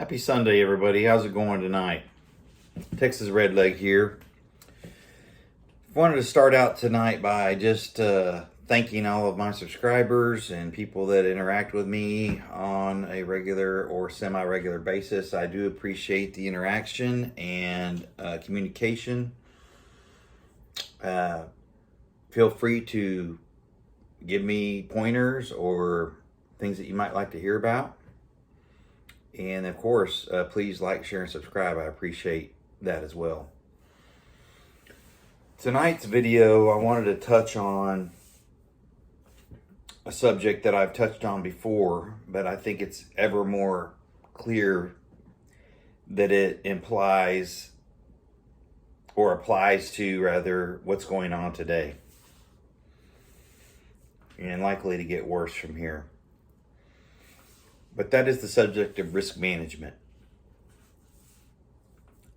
Happy Sunday, everybody. How's it going tonight? Texas Redleg here. Wanted to start out tonight by just thanking all of my subscribers and people that interact with me on a regular or semi-regular basis. I do appreciate the interaction and communication. Feel free to give me pointers or things that you might like to hear about. And of course, please like, share, and subscribe. I appreciate that as well. Tonight's video, I wanted to touch on a subject that I've touched on before, but I think it's ever more clear that it implies or applies to, rather, what's going on today, and likely to get worse from here. But that is the subject of risk management.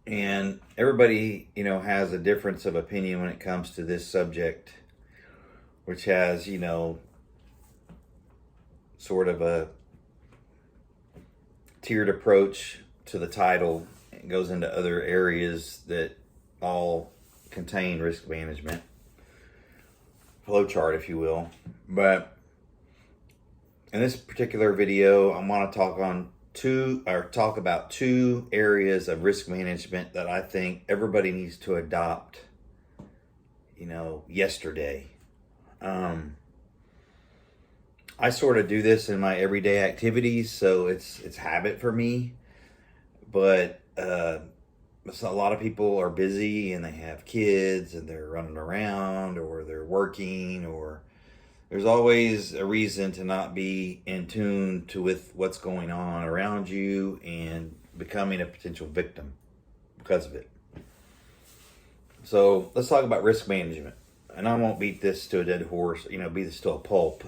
And everybody, has a difference of opinion when it comes to this subject, which has, sort of a tiered approach to the title. It goes into other areas that all contain risk management, flowchart, if you will. But in this particular video, I want to talk about two areas of risk management that I think everybody needs to adopt, yesterday. I sort of do this in my everyday activities, so it's habit for me. But a lot of people are busy and they have kids and they're running around or they're working, or there's always a reason to not be in tune with what's going on around you and becoming a potential victim because of it. So let's talk about risk management. And I won't beat this to a dead horse, beat this to a pulp.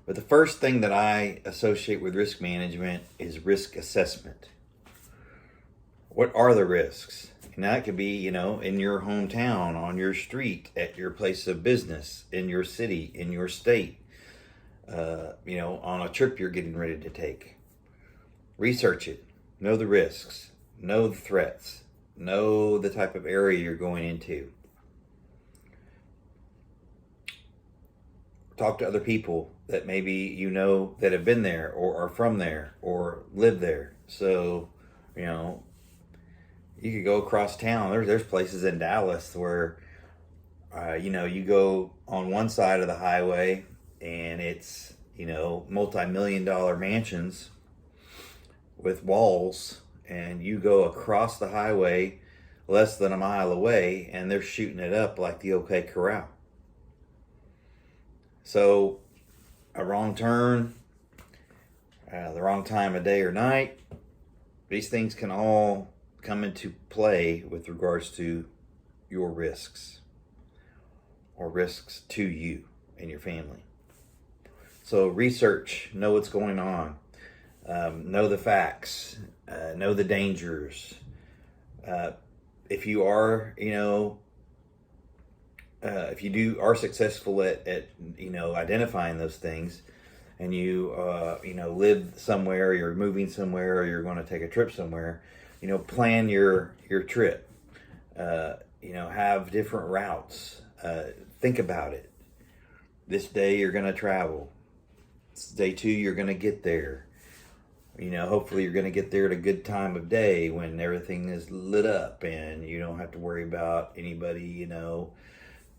But the first thing that I associate with risk management is risk assessment. What are the risks? And that could be, in your hometown, on your street, at your place of business, in your city, in your state, on a trip you're getting ready to take. Research it. Know the risks. Know the threats. Know the type of area you're going into. Talk to other people that maybe that have been there or are from there or live there. So, you could go across town. There's places in Dallas where, you go on one side of the highway and it's, multi-million-dollar mansions with walls, and you go across the highway less than a mile away and they're shooting it up like the OK Corral. So a wrong turn, the wrong time of day or night, these things can all come into play with regards to your risks or risks to you and your family. So research, know what's going on, know the facts, know the dangers. If you are, if you are successful at identifying those things, and you live somewhere, you're moving somewhere, or you're going to take a trip somewhere, plan your trip. Have different routes. Think about it. This day you're going to travel. Day 2 you're going to get there. Hopefully you're going to get there at a good time of day when everything is lit up and you don't have to worry about anybody,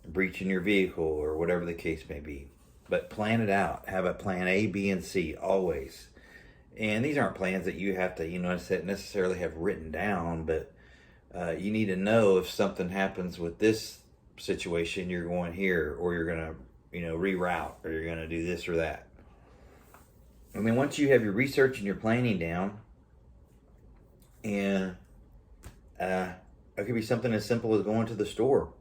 breaching your vehicle or whatever the case may be. But plan it out. Have a plan A, B, and C always. And these aren't plans that you have to, necessarily have written down, but you need to know if something happens with this situation, you're going here, or you're going to, reroute, or you're going to do this or that. And then once you have your research and your planning down, and it could be something as simple as going to the store,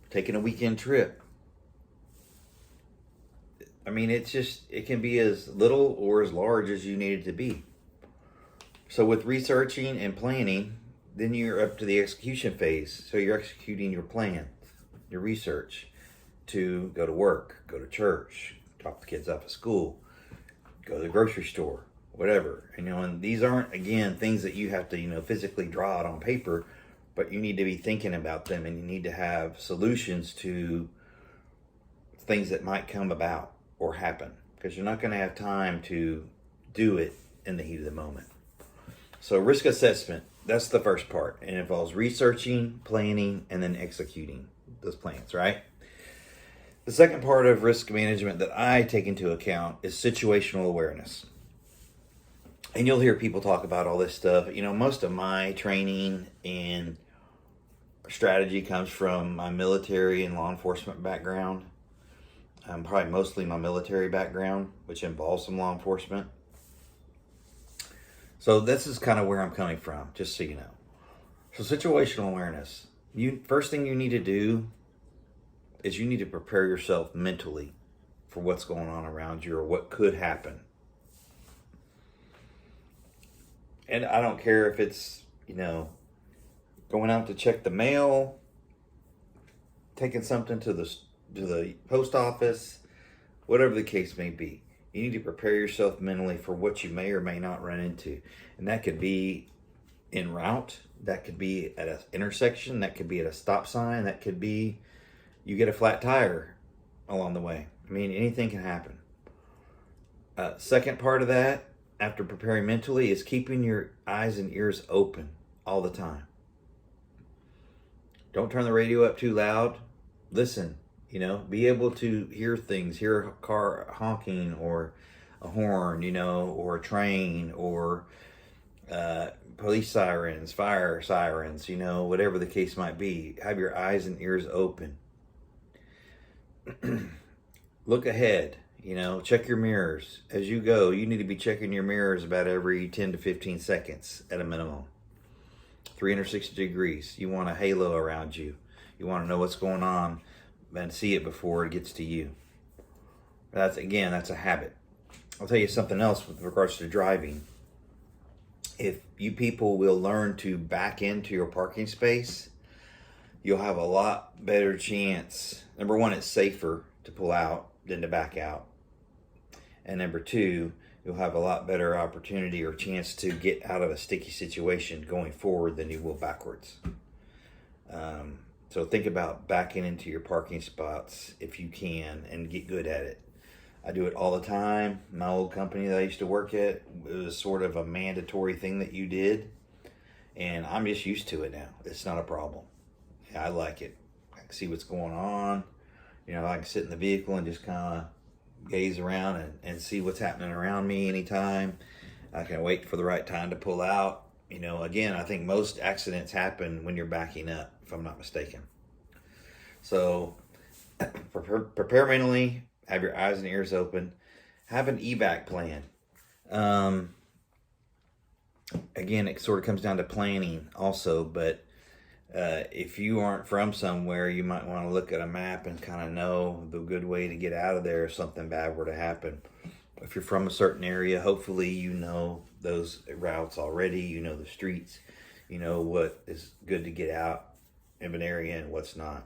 taking a weekend trip. It can be as little or as large as you need it to be. So with researching and planning, then you're up to the execution phase. So you're executing your plan, your research to go to work, go to church, drop the kids off at school, go to the grocery store, whatever. And these aren't, again, things that you have to, physically draw out on paper, but you need to be thinking about them, and you need to have solutions to things that might come about or happen, because you're not going to have time to do it in the heat of the moment. So risk assessment, that's the first part. It involves researching, planning, and then executing those plans, right? The second part of risk management that I take into account is situational awareness. And you'll hear people talk about all this stuff. Most of my training and strategy comes from my military and law enforcement background. Probably mostly my military background, which involves some law enforcement. So this is kind of where I'm coming from, just so you know. So situational awareness. First thing you need to do is you need to prepare yourself mentally for what's going on around you or what could happen. And I don't care if it's, going out to check the mail, taking something to the post office, whatever the case may be. You need to prepare yourself mentally for what you may or may not run into. And that could be en route, that could be at an intersection, that could be at a stop sign, that could be you get a flat tire along the way. Anything can happen. Second part of that, after preparing mentally, is keeping your eyes and ears open all the time. Don't turn the radio up too loud. Listen, be able to hear things, hear a car honking or a horn, or a train or police sirens, fire sirens, whatever the case might be. Have your eyes and ears open. Look ahead, check your mirrors. As you go, you need to be checking your mirrors about every 10 to 15 seconds at a minimum. 360 degrees. You want a halo around you. You want to know what's going on and see it before it gets to you. That's a habit. I'll tell you something else with regards to driving. If you people will learn to back into your parking space, you'll have a lot better chance. Number one, it's safer to pull out than to back out. And number two, you'll have a lot better opportunity or chance to get out of a sticky situation going forward than you will backwards. So think about backing into your parking spots if you can, and get good at it. I do it all the time. My old company that I used to work at, it was sort of a mandatory thing that you did. And I'm just used to it now. It's not a problem. I like it. I can see what's going on. I can sit in the vehicle and just kind of gaze around and see what's happening around me anytime. I can wait for the right time to pull out. Again, I think most accidents happen when you're backing up, if I'm not mistaken. So prepare mentally, have your eyes and ears open, have an evac plan. Again, it sort of comes down to planning also, but if you aren't from somewhere, you might want to look at a map and kind of know the good way to get out of there if something bad were to happen. If you're from a certain area, hopefully you know those routes already, you know the streets, you know what is good to get out of an area and what's not.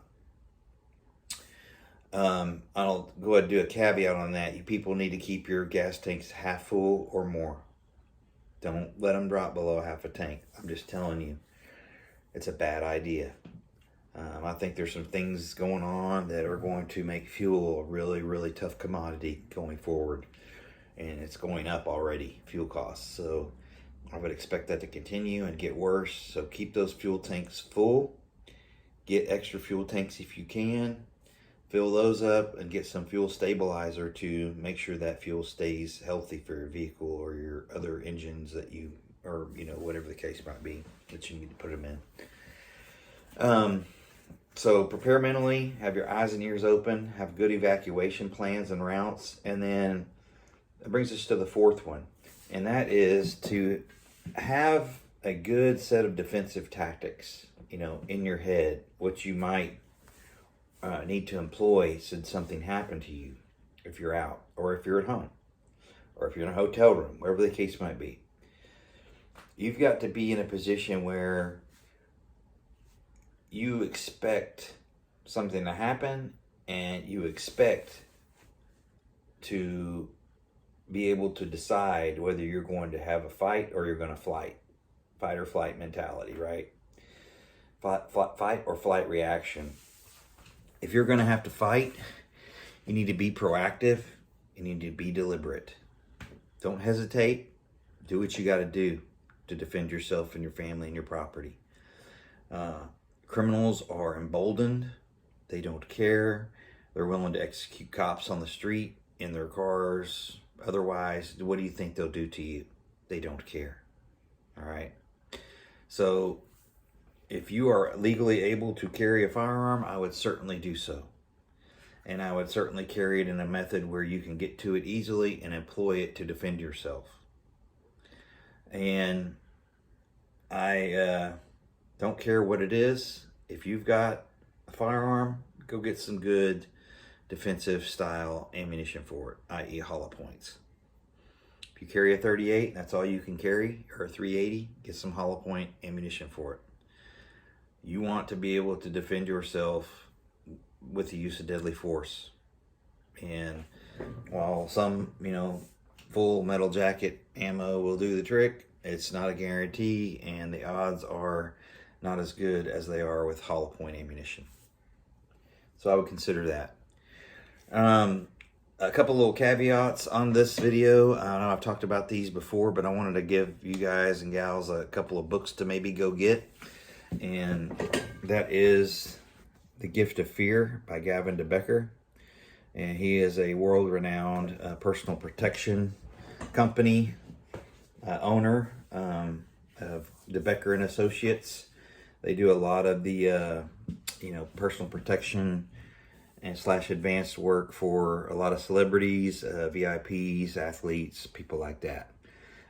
I'll go ahead and do a caveat on that. You people need to keep your gas tanks half full or more. Don't let them drop below half a tank. I'm just telling you, it's a bad idea. I think there's some things going on that are going to make fuel a really, really tough commodity going forward. And it's going up already, fuel costs. So I would expect that to continue and get worse. So keep those fuel tanks full. Get extra fuel tanks if you can. Fill those up and get some fuel stabilizer to make sure that fuel stays healthy for your vehicle or your other engines that you, or whatever the case might be that you need to put them in. So prepare mentally, have your eyes and ears open, have good evacuation plans and routes, and then that brings us to the fourth one, and that is to have a good set of defensive tactics, in your head, what you might need to employ should something happen to you if you're out, or if you're at home, or if you're in a hotel room, wherever the case might be. You've got to be in a position where you expect something to happen and you expect to be able to decide whether you're going to have a fight or you're going to flight. Fight or flight mentality, right? Fight or flight reaction. If you're going to have to fight, you need to be proactive. You need to be deliberate. Don't hesitate. Do what you got to do to defend yourself and your family and your property. Criminals are emboldened. They don't care. They're willing to execute cops on the street, in their cars. Otherwise, what do you think they'll do to you? They don't care. All right. So if you are legally able to carry a firearm, I would certainly do so. And I would certainly carry it in a method where you can get to it easily and employ it to defend yourself. And I don't care what it is. If you've got a firearm, go get some good defensive style ammunition for it, i.e. hollow points. If you carry a 38, that's all you can carry, or a 380, get some hollow point ammunition for it. You want to be able to defend yourself with the use of deadly force. And while some, full metal jacket ammo will do the trick, it's not a guarantee, and the odds are not as good as they are with hollow point ammunition. So I would consider that. A couple little caveats on this video. I know I've talked about these before, but I wanted to give you guys and gals a couple of books to maybe go get. And that is The Gift of Fear by Gavin DeBecker. And he is a world-renowned personal protection company owner of DeBecker and Associates. They do a lot of the personal protection and / advanced work for a lot of celebrities, VIPs, athletes, people like that.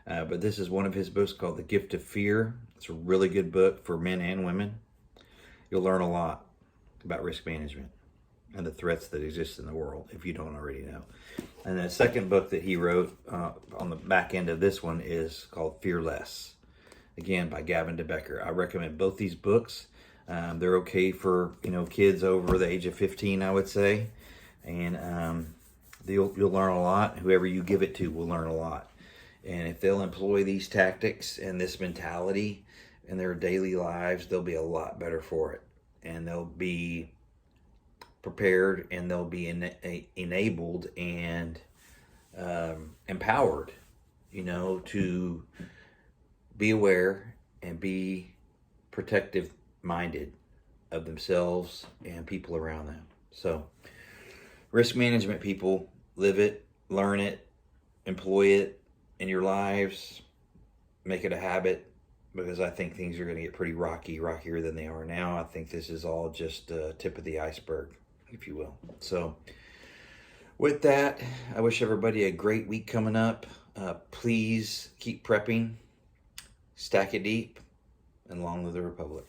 But this is one of his books called The Gift of Fear. It's a really good book for men and women. You'll learn a lot about risk management and the threats that exist in the world, if you don't already know. And the second book that he wrote on the back end of this one is called Fearless, again by Gavin DeBecker. I recommend both these books. They're okay for kids over the age of 15, I would say, and you'll learn a lot. Whoever you give it to will learn a lot, and if they'll employ these tactics and this mentality in their daily lives, they'll be a lot better for it, and they'll be prepared, and they'll be enabled and empowered, to be aware and be protective minded of themselves and people around them. So risk management, people, live it, learn it, employ it in your lives, make it a habit, because I think things are going to get pretty rockier than they are now. I think this is all just the tip of the iceberg, if you will. So with that, I wish everybody a great week coming up. Please keep prepping, stack it deep, and long live the Republic.